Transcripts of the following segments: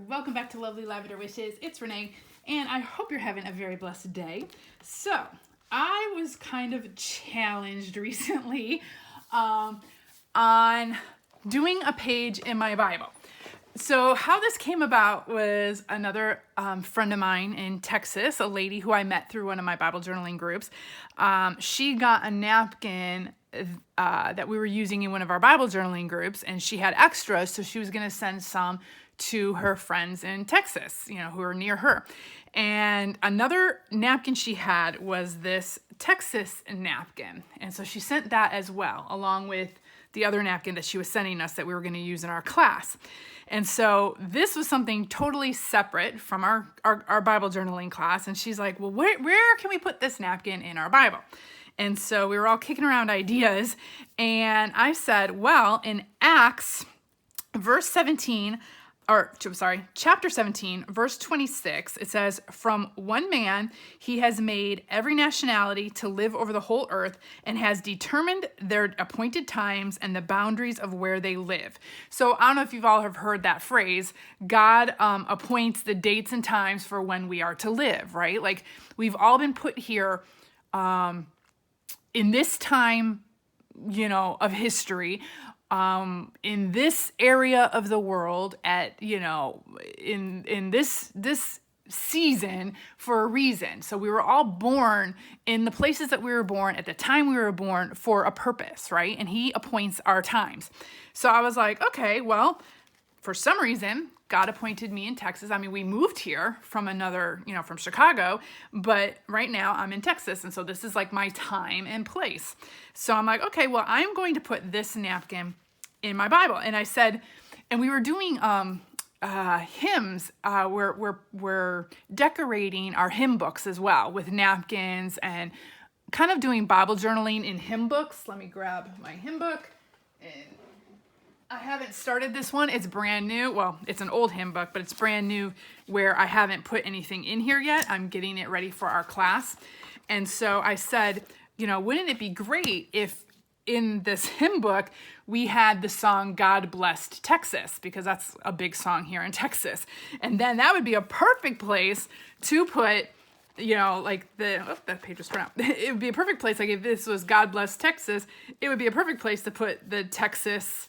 Welcome back to Lovely Lavender Wishes. It's Renee, and I hope you're having a very blessed day. So, I was kind of challenged recently on doing a page in my Bible. So how this came about was another friend of mine in Texas, a lady who I met through one of my Bible journaling groups. She got a napkin that we were using in one of our Bible journaling groups, and she had extras, so she was going to send some to her friends in Texas, who are near her. And another napkin she had was this Texas napkin, and so she sent that as well, along with the other napkin that she was sending us that we were going to use in our class. And so this was something totally separate from our Bible journaling class. And she's like, well, where can we put this napkin in our Bible? And so we were all kicking around ideas. And I said, well, in Acts, chapter 17, verse 26, it says, from one man, he has made every nationality to live over the whole earth and has determined their appointed times and the boundaries of where they live. So I don't know if you've all have heard that phrase, God appoints the dates and times for when we are to live, right? Like we've all been put here in this time, of history, in this area of the world at, in this season for a reason. So we were all born in the places that we were born at the time we were born for a purpose, right? And he appoints our times. So I was like, okay, well, for some reason, God appointed me in Texas. I mean, we moved here from from Chicago, but right now I'm in Texas. And so this is like my time and place. So I'm like, okay, well, I'm going to put this napkin in my Bible. And I said, and we were doing hymns. We're decorating our hymn books as well with napkins and kind of doing Bible journaling in hymn books. Let me grab my hymn book. And I haven't started this one. It's brand new. Well, it's an old hymn book, but it's brand new where I haven't put anything in here yet. I'm getting it ready for our class. And so I said, wouldn't it be great if in this hymn book we had the song God Blessed Texas, because that's a big song here in Texas. And then that would be a perfect place to put, that page was torn out. It would be a perfect place, like if this was God Bless Texas, it would be a perfect place to put the Texas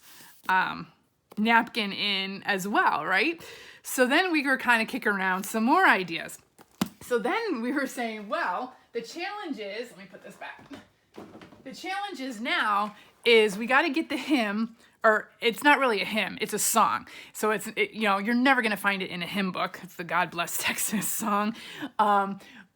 napkin in as well, right? So then we were kind of kicking around some more ideas. So then we were saying, well, the challenge is, let me put this back. The challenge is now is we got to get the hymn, or it's not really a hymn, it's a song. So you're never going to find it in a hymn book. It's the God Bless Texas song.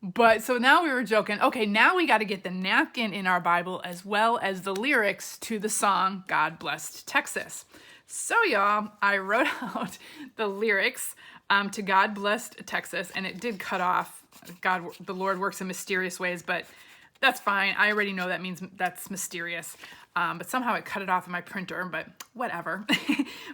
But so now we were joking, okay, now we got to get the napkin in our Bible as well as the lyrics to the song God Blessed Texas. So y'all, I wrote out the lyrics to God Blessed Texas, and it did cut off. God, the Lord works in mysterious ways, but that's fine. I already know that means that's mysterious. But somehow it cut it off in my printer, but whatever.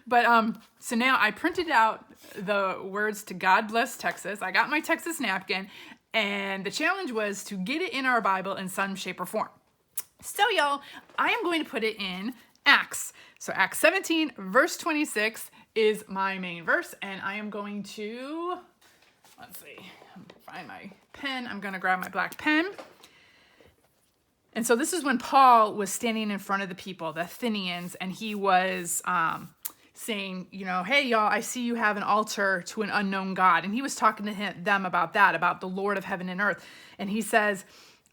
But so now I printed out the words to God Bless Texas. I got my Texas napkin, and the challenge was to get it in our Bible in some shape or form. So y'all, I am going to put it in Acts. So Acts 17, verse 26 is my main verse, and I am going to, find my pen. I'm going to grab my black pen. And so this is when Paul was standing in front of the people, the Athenians, and he was saying, hey, y'all, I see you have an altar to an unknown God. And he was talking to them about that, about the Lord of heaven and earth. And he says,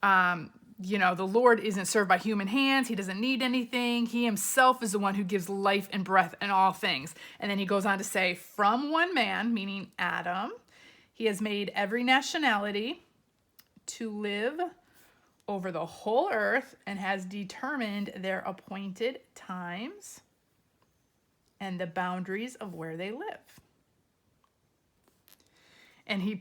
the Lord isn't served by human hands. He doesn't need anything. He himself is the one who gives life and breath and all things. And then he goes on to say, from one man, meaning Adam, he has made every nationality to live over the whole earth and has determined their appointed times and the boundaries of where they live. And he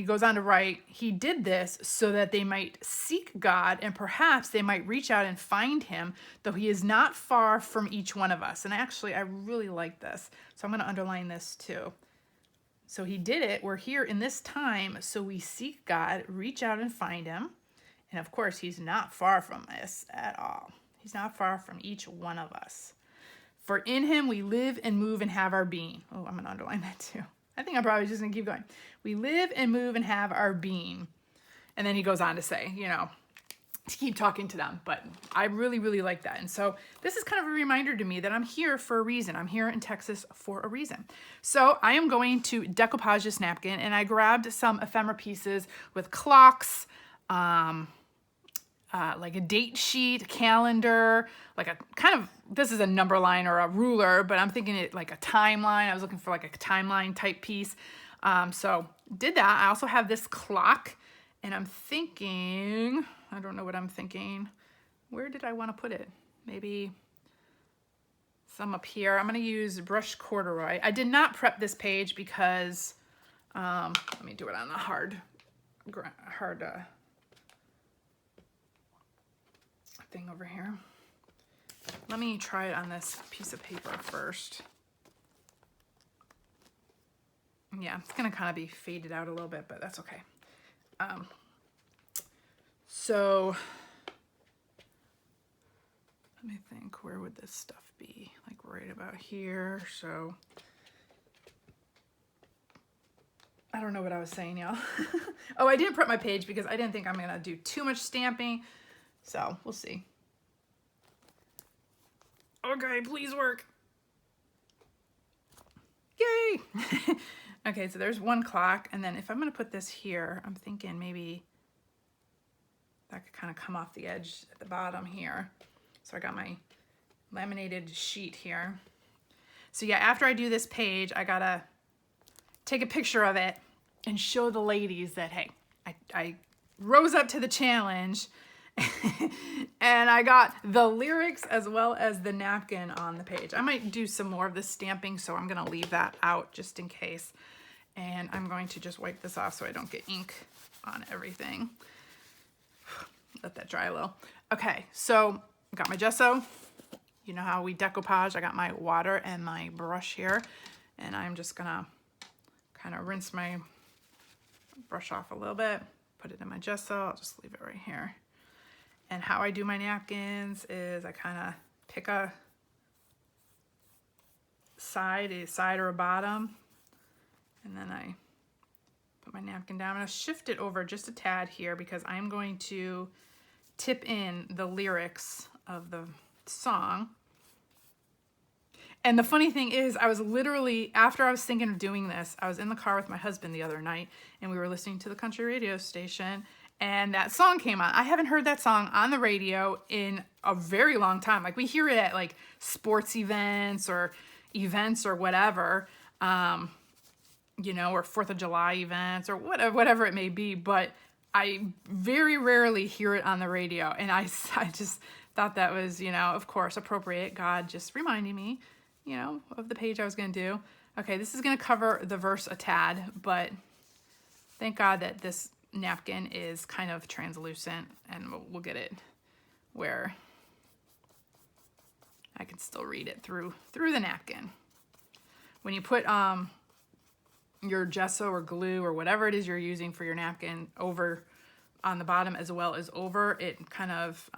goes on to write, he did this so that they might seek God and perhaps they might reach out and find him, though he is not far from each one of us. And actually, I really like this. So I'm going to underline this too. So he did it. We're here in this time. So we seek God, reach out and find him. And of course, he's not far from us at all. He's not far from each one of us. For in him we live and move and have our being. Oh, I'm going to underline that too. I think I'm probably just gonna keep going. We live and move and have our being. And then he goes on to say, you know, to keep talking to them, but I really, really like that. And so this is kind of a reminder to me that I'm here for a reason. I'm here in Texas for a reason. So I am going to decoupage this napkin, and I grabbed some ephemera pieces with clocks, like a date sheet, calendar, like a kind of, this is a number line or a ruler, but I'm thinking it like a timeline. I was looking for like a timeline type piece. So did that. I also have this clock, and I'm thinking, I don't know what I'm thinking. Where did I want to put it? Maybe some up here. I'm going to use brushed corduroy. I did not prep this page because, let me do it on the hard thing over here. Let me try it on this piece of paper first. Yeah, it's going to kind of be faded out a little bit, but that's okay. So let me think, where would this stuff be? Like right about here. So I don't know what I was saying, y'all. Oh, I didn't prep my page because I didn't think I'm gonna do too much stamping. So we'll see. Okay, please work. Yay! Okay, so there's one clock, and then if I'm gonna put this here, I'm thinking maybe that could kind of come off the edge at the bottom here. So I got my laminated sheet here. So yeah, after I do this page, I gotta take a picture of it and show the ladies that, hey, I rose up to the challenge and I got the lyrics as well as the napkin on the page. I might do some more of the stamping, so I'm gonna leave that out just in case. And I'm going to just wipe this off so I don't get ink on everything. Let that dry a little. Okay, so I got my gesso. You know how we decoupage. I got my water and my brush here, and I'm just gonna kind of rinse my brush off a little bit, put it in my gesso. I'll just leave it right here. And how I do my napkins is I kind of pick a side or a bottom, and then I put my napkin down. I'm gonna shift it over just a tad here because I'm going to tip in the lyrics of the song. And the funny thing is, I was literally, after I was thinking of doing this, I was in the car with my husband the other night, and we were listening to the country radio station, and that song came on. I haven't heard that song on the radio in a very long time. Like, we hear it at like sports events or whatever, you know, or 4th of July events or whatever it may be, but I very rarely hear it on the radio. And I just thought that was, you know, of course, appropriate. God just reminding me, you know, of the page I was going to do. Okay, this is going to cover the verse a tad, but thank God that this napkin is kind of translucent, and we'll get it where I can still read it through the napkin. When you put your gesso or glue or whatever it is you're using for your napkin over on the bottom as well as over, it kind of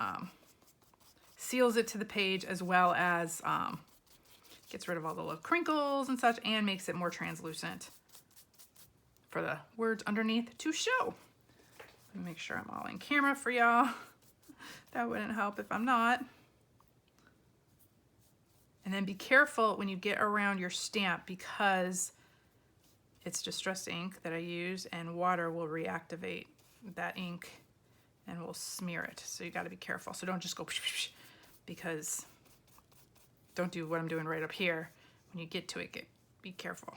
seals it to the page, as well as gets rid of all the little crinkles and such, and makes it more translucent for the words underneath to show. Let me make sure I'm all in camera for y'all. That wouldn't help if I'm not. And then be careful when you get around your stamp, because it's distress ink that I use, and water will reactivate that ink and will smear it. So you got to be careful. So don't just go, because don't do what I'm doing right up here. When you get to it, be careful,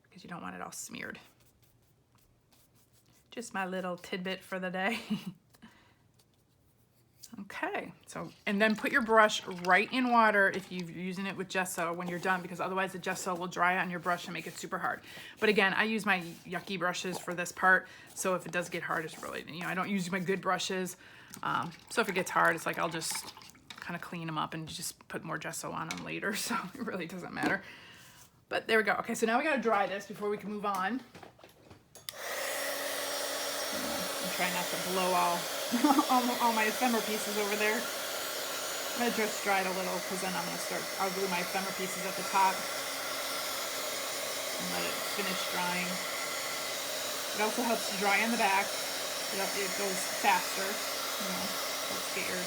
because you don't want it all smeared. Just my little tidbit for the day. Okay, so, and then put your brush right in water if you're using it with gesso when you're done, because otherwise the gesso will dry on your brush and make it super hard. But again, I use my yucky brushes for this part, so if it does get hard, it's really, you know, I don't use my good brushes. So if it gets hard, it's like I'll just kind of clean them up and just put more gesso on them later, so it really doesn't matter. But there we go. Okay, so now we gotta dry this before we can move on. I'm trying not to blow all my ephemera pieces over there. I'm gonna just dry it a little, because then I'll glue my ephemera pieces at the top. and let it finish drying. It also helps to dry on the back. It goes faster, you know, helps get your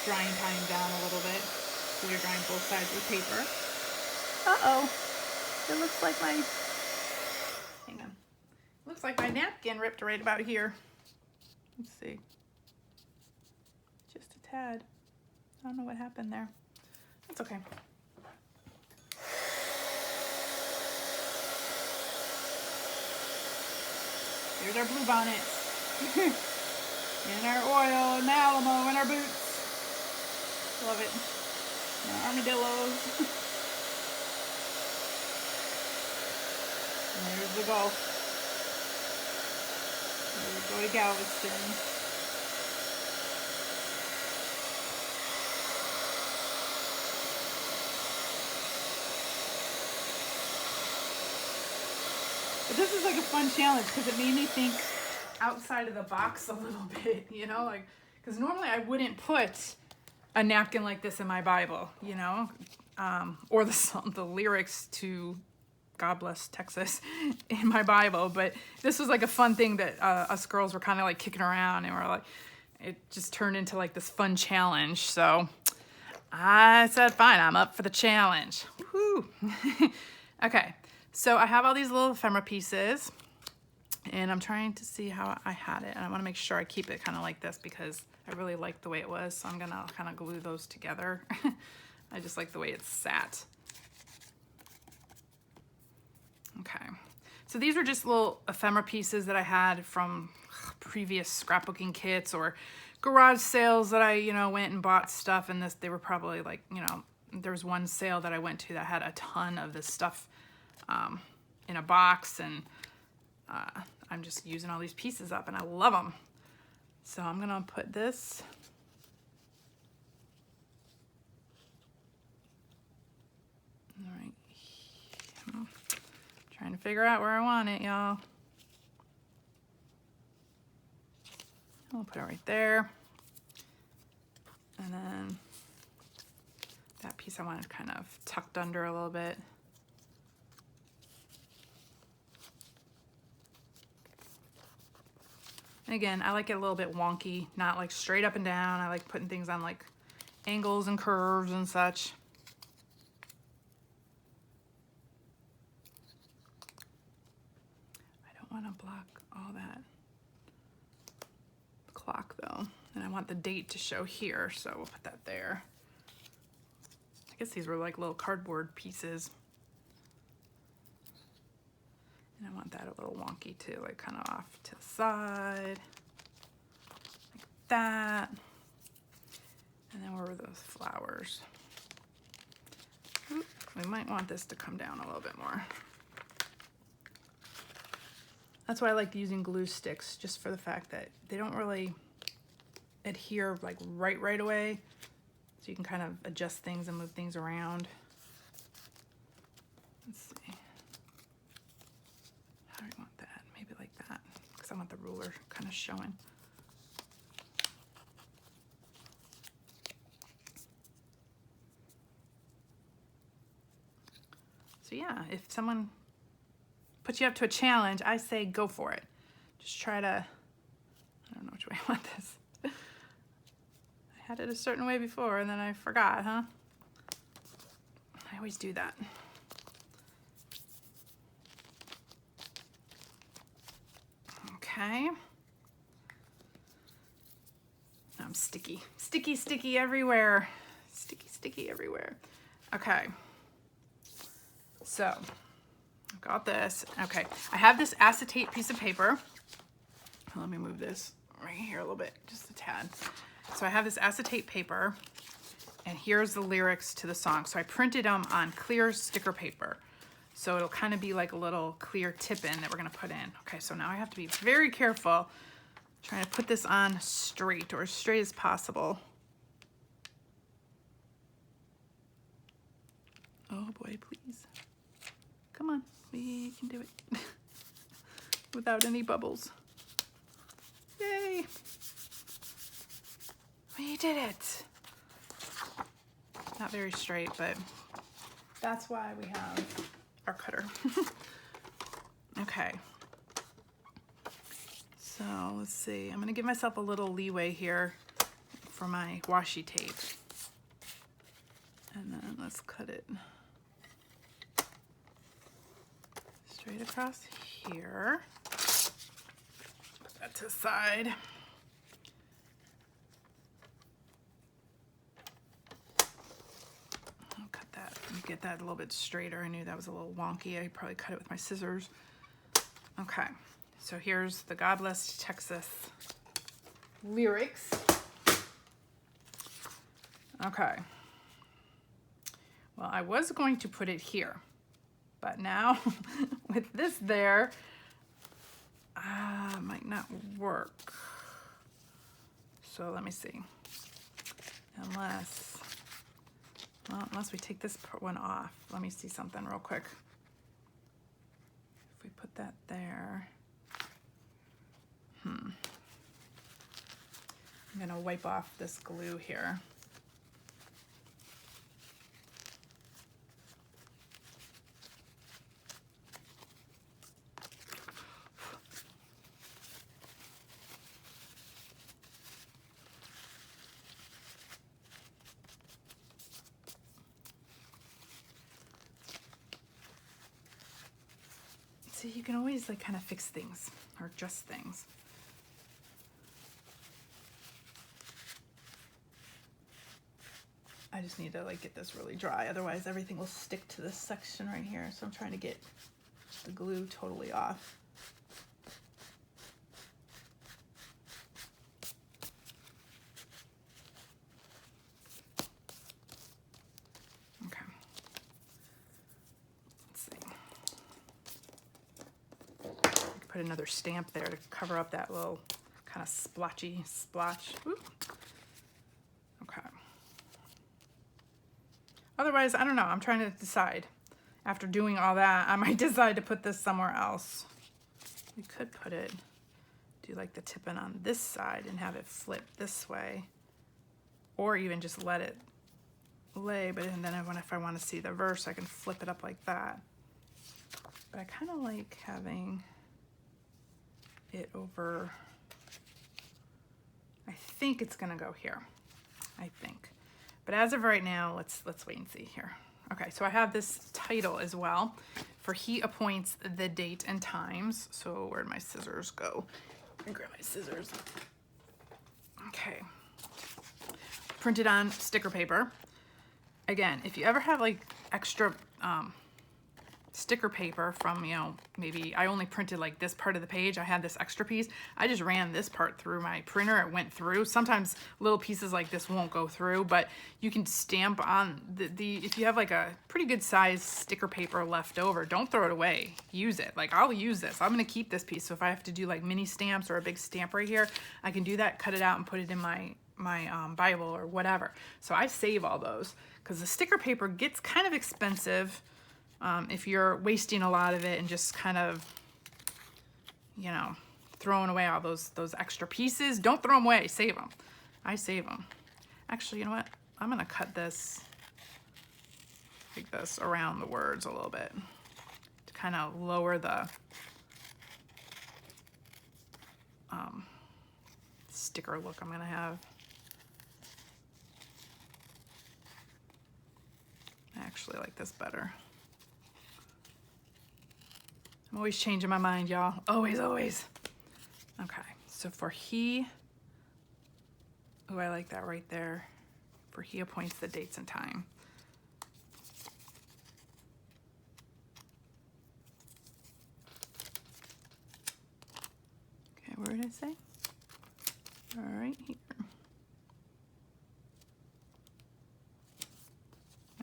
drying time down a little bit. So you're drying both sides of the paper. Uh-oh, it looks like my, hang on. Looks like my napkin ripped right about here. Let's see. Just a tad. I don't know what happened there. That's okay. Here's our blue bonnets. And our oil and the Alamo and our boots. Love it. And our armadillos. And there's the Gulf. There we go to Galveston. But this is like a fun challenge because it made me think outside of the box a little bit, you know, like, because normally I wouldn't put a napkin like this in my Bible, you know, or the lyrics to God Bless Texas in my Bible. But this was like a fun thing that us girls were kind of like kicking around, and we're like, it just turned into like this fun challenge. So I said, fine, I'm up for the challenge. Woohoo. Okay. So I have all these little ephemera pieces, and I'm trying to see how I had it. And I want to make sure I keep it kind of like this because I really like the way it was. So I'm going to kind of glue those together. I just like the way it sat. Okay. So these were just little ephemera pieces that I had from previous scrapbooking kits or garage sales that I, you know, went and bought stuff. And they were probably like, you know, there was one sale that I went to that had a ton of this stuff in a box, and I'm just using all these pieces up, and I love them. So I'm gonna put this all right. I'm trying to figure out where I want it, y'all. I'll put it right there, and then that piece I want it kind of tucked under a little bit. And again, I like it a little bit wonky, not like straight up and down. I like putting things on like angles and curves and such. I don't want to block all that clock though. And I want the date to show here, so we'll put that there. I guess these were like little cardboard pieces. And I want that a little wonky too, like kind of off to the side, like that. And then where were those flowers? Oop, we might want this to come down a little bit more. That's why I like using glue sticks, just for the fact that they don't really adhere like right away. So you can kind of adjust things and move things around. Let's see. How do I want that? Maybe like that, because I want the ruler kind of showing. So yeah, if someone puts you up to a challenge, I say go for it. Just try to, I don't know which way I want this. I had it a certain way before and then I forgot, huh? I always do that. Okay. I'm sticky. Sticky everywhere. Sticky everywhere. Okay. So, I've got this. Okay, I have this acetate piece of paper. Let me move this right here a little bit, just a tad. So I have this acetate paper, and here's the lyrics to the song. So I printed them on clear sticker paper. So it'll kind of be like a little clear tip-in that we're gonna put in. Okay, so now I have to be very careful trying to put this on straight, or as straight as possible. Oh boy, please. Come on, we can do it. Without any bubbles. Yay! We did it! Not very straight, but that's why we have our cutter. Okay. So let's see. I'm gonna give myself a little leeway here for my washi tape. And then let's cut it straight across here. Put that to the side. I'll cut that and get that a little bit straighter. I knew that was a little wonky. I probably cut it with my scissors. Okay, so here's the God Bless Texas lyrics. Okay. Well, I was going to put it here, but now with this there, might not work. So let me see. Unless we take this one off. Let me see something real quick. If we put that there, I'm gonna wipe off this glue here. So you can always like kind of fix things or adjust things. I just need to like get this really dry, otherwise everything will stick to this section right here. So I'm trying to get the glue totally off. Okay. Let's see. Put another stamp there to cover up that little kind of splotchy splotch. Ooh. Okay. Otherwise, I don't know. I'm trying to decide. After doing all that, I might decide to put this somewhere else. We could put it, do like the tipping on this side and have it flip this way. Or even just let it lay, but then if I want to see the verse, I can flip it up like that. But I kind of like having it over, I think it's gonna go here, I think. But as of right now, let's wait and see here. Okay, so I have this title as well, for He Appoints the Date and Times. So where'd my scissors go? I grab my scissors. Okay. Printed on sticker paper. Again, if you ever have like extra sticker paper from, you know, maybe I only printed like this part of the page, I had this extra piece, I just ran this part through my printer, it went through. Sometimes little pieces like this won't go through, but you can stamp on if you have like a pretty good size sticker paper left over, don't throw it away, use it. Like I'll use this, I'm gonna keep this piece, so if I have to do like mini stamps or a big stamp right here, I can do that, cut it out and put it in my Bible or whatever. So I save all those because the sticker paper gets kind of expensive if you're wasting a lot of it and just kind of, you know, throwing away all those extra pieces. Don't throw them away, save them. I save them. Actually, you know what? I'm gonna cut this like this around the words a little bit to kind of lower the sticker look I'm gonna have. I actually like this better. I'm always changing my mind, y'all. Always, always. Okay, so for He, oh, I like that right there. For He appoints the dates and time. Okay, where did I say? All right, here.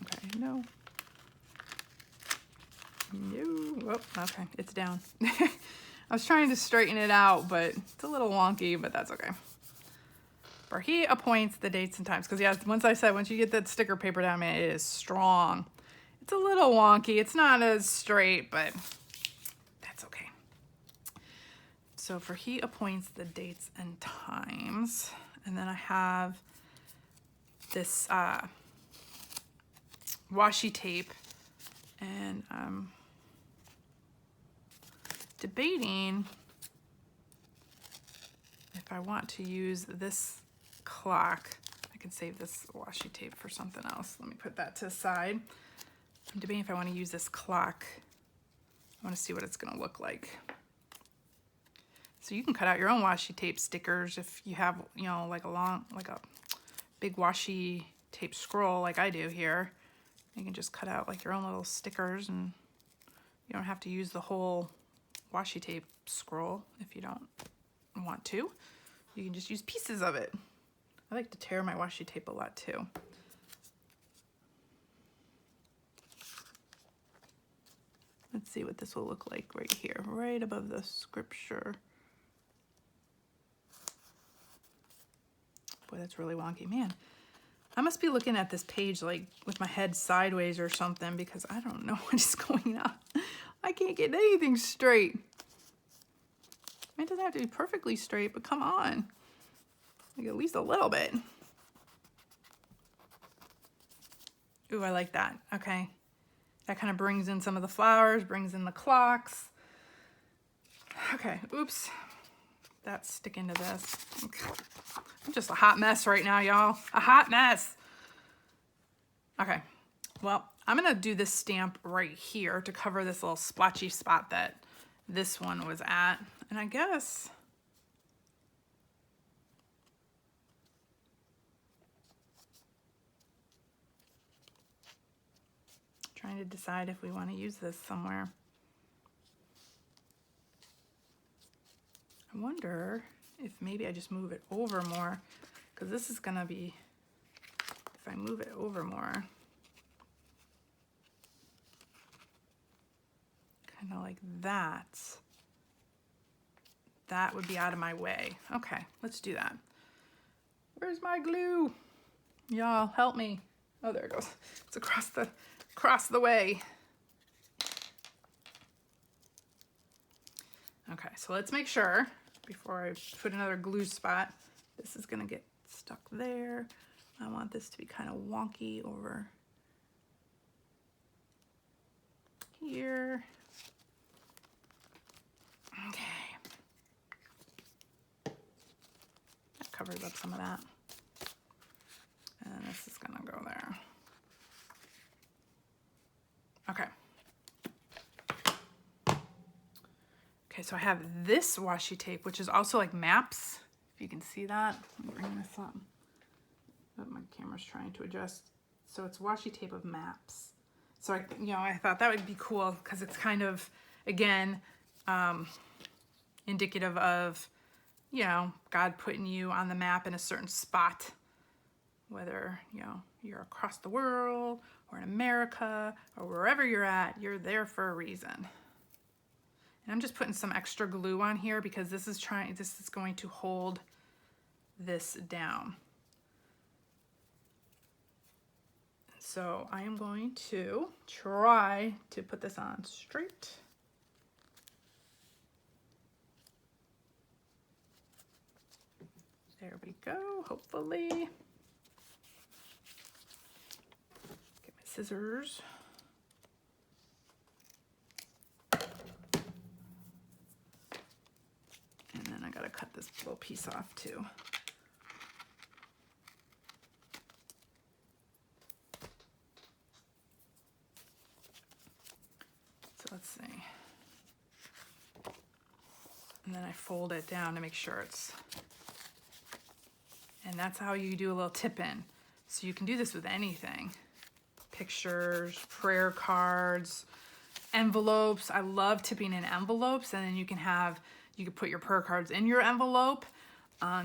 Okay, no. No, oh, okay, it's down. I was trying to straighten it out, but it's a little wonky, but that's okay. For He appoints the dates and times. Because yeah, once you get that sticker paper down, man, it is strong. It's a little wonky. It's not as straight, but that's okay. So for He appoints the dates and times. And then I have this washi tape. And debating if I want to use this clock. I can save this washi tape for something else. Let me put that to the side. I'm debating if I want to use this clock. I want to see what it's going to look like. So you can cut out your own washi tape stickers if you have, you know, like a big washi tape scroll like I do here. You can just cut out like your own little stickers, and you don't have to use the whole washi tape scroll if you don't want to. You can just use pieces of it. I like to tear my washi tape a lot too. Let's see what this will look like right here, right above the scripture. Boy, that's really wonky, man. I must be looking at this page like with my head sideways or something, because I don't know what is going on. I can't get anything straight. It doesn't have to be perfectly straight, but come on. Like at least a little bit. Ooh, I like that. Okay. That kind of brings in some of the flowers, brings in the clocks. Okay, oops. That's sticking to this. I'm just a hot mess right now, y'all. A hot mess. Okay, well, I'm gonna do this stamp right here to cover this little splotchy spot that this one was at. And I guess trying to decide if we want to use this somewhere. I wonder if maybe I just move it over more, because this is gonna be, if I move it over more, kind of like that, that would be out of my way. Okay, let's do that. Where's my glue? Y'all, help me. Oh, there it goes. It's across the way. Okay, so let's make sure before I put another glue spot, this is gonna get stuck there. I want this to be kind of wonky over here. Okay. That covers up some of that. And this is gonna go there. Okay. Okay, so I have this washi tape, which is also like maps, if you can see that. Let me bring this up. Oh, my camera's trying to adjust. So it's washi tape of maps. So I thought that would be cool because it's kind of, again, indicative of, God putting you on the map in a certain spot, whether, you're across the world or in America or wherever you're at, you're there for a reason. And I'm just putting some extra glue on here because this is going to hold this down. So I am going to try to put this on straight. There we go, hopefully. Get my scissors. And then I gotta cut this little piece off too. So let's see. And then I fold it down to make sure it's, and that's how you do a little tip in. So you can do this with anything. Pictures, prayer cards, envelopes. I love tipping in envelopes, and then you can put your prayer cards in your envelope.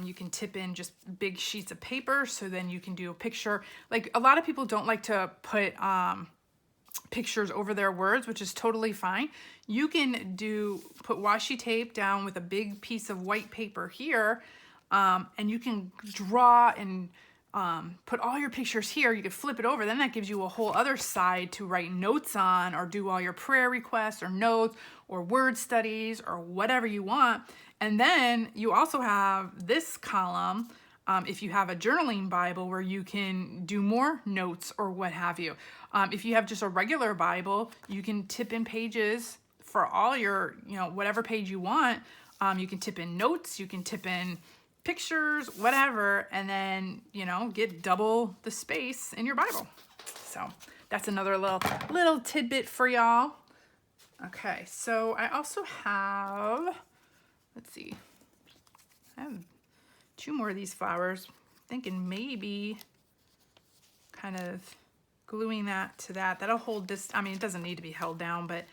You can tip in just big sheets of paper, so then you can do a picture. Like a lot of people don't like to put pictures over their words, which is totally fine. You can put washi tape down with a big piece of white paper here, and you can draw and put all your pictures here. You could flip it over, then that gives you a whole other side to write notes on, or do all your prayer requests or notes or word studies or whatever you want. And then you also have this column, if you have a journaling Bible, where you can do more notes or what have you. If you have just a regular Bible, you can tip in pages for all your, whatever page you want. You can tip in notes, you can tip in pictures, whatever, and then, get double the space in your Bible. So that's another little tidbit for y'all. Okay, so I also have, let's see, I have 2 more of these flowers. Thinking maybe kind of gluing that to that. That'll hold this, I mean, it doesn't need to be held down, but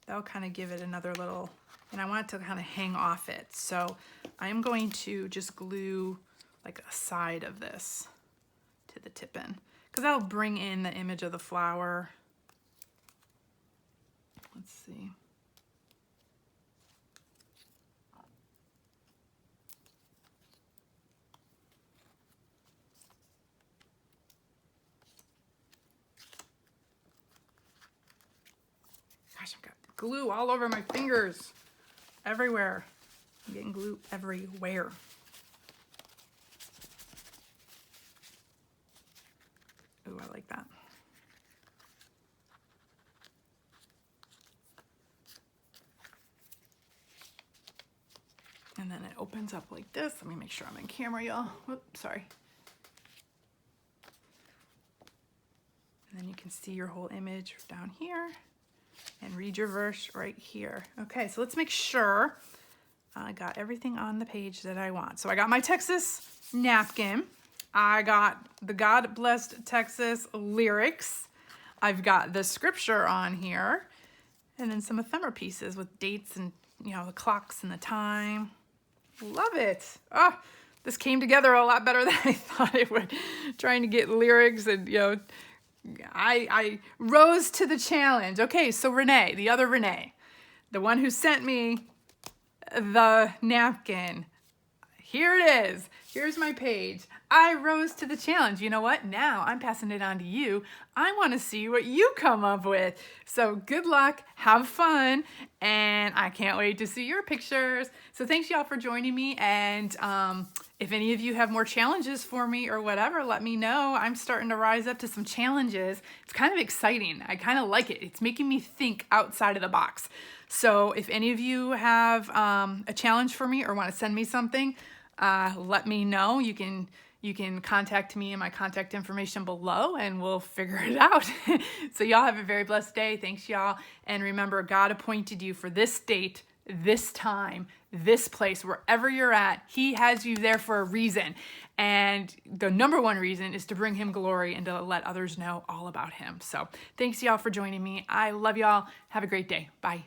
that'll kind of give it another little, and I want it to kind of hang off it. So I'm going to just glue like a side of this to the tip in, because that'll bring in the image of the flower. Let's see. Gosh, I've got glue all over my fingers, everywhere. I'm getting glue everywhere. Ooh, I like that. And then it opens up like this. Let me make sure I'm in camera, y'all. Whoops, sorry. And then you can see your whole image down here and read your verse right here. Okay, so let's make sure I got everything on the page that I want. So I got my Texas napkin. I got the God Blessed Texas lyrics. I've got the scripture on here, and then some ephemera pieces with dates and, the clocks and the time. Love it. Oh, this came together a lot better than I thought it would. Trying to get lyrics and, I rose to the challenge. Okay, so Renee, the other Renee, the one who sent me the napkin. Here it is. Here's my page. I rose to the challenge. You know what? Now I'm passing it on to you. I want to see what you come up with. So good luck, have fun, and I can't wait to see your pictures. So thanks y'all for joining me, and if any of you have more challenges for me or whatever, let me know. I'm starting to rise up to some challenges. It's kind of exciting. I kind of like it. It's making me think outside of the box. So if any of you have a challenge for me or want to send me something, let me know. You can contact me in my contact information below, and we'll figure it out. So y'all have a very blessed day. Thanks, y'all. And remember, God appointed you for this date, this time, this place, wherever you're at. He has you there for a reason. And the number one reason is to bring him glory and to let others know all about him. So thanks, y'all, for joining me. I love y'all. Have a great day. Bye.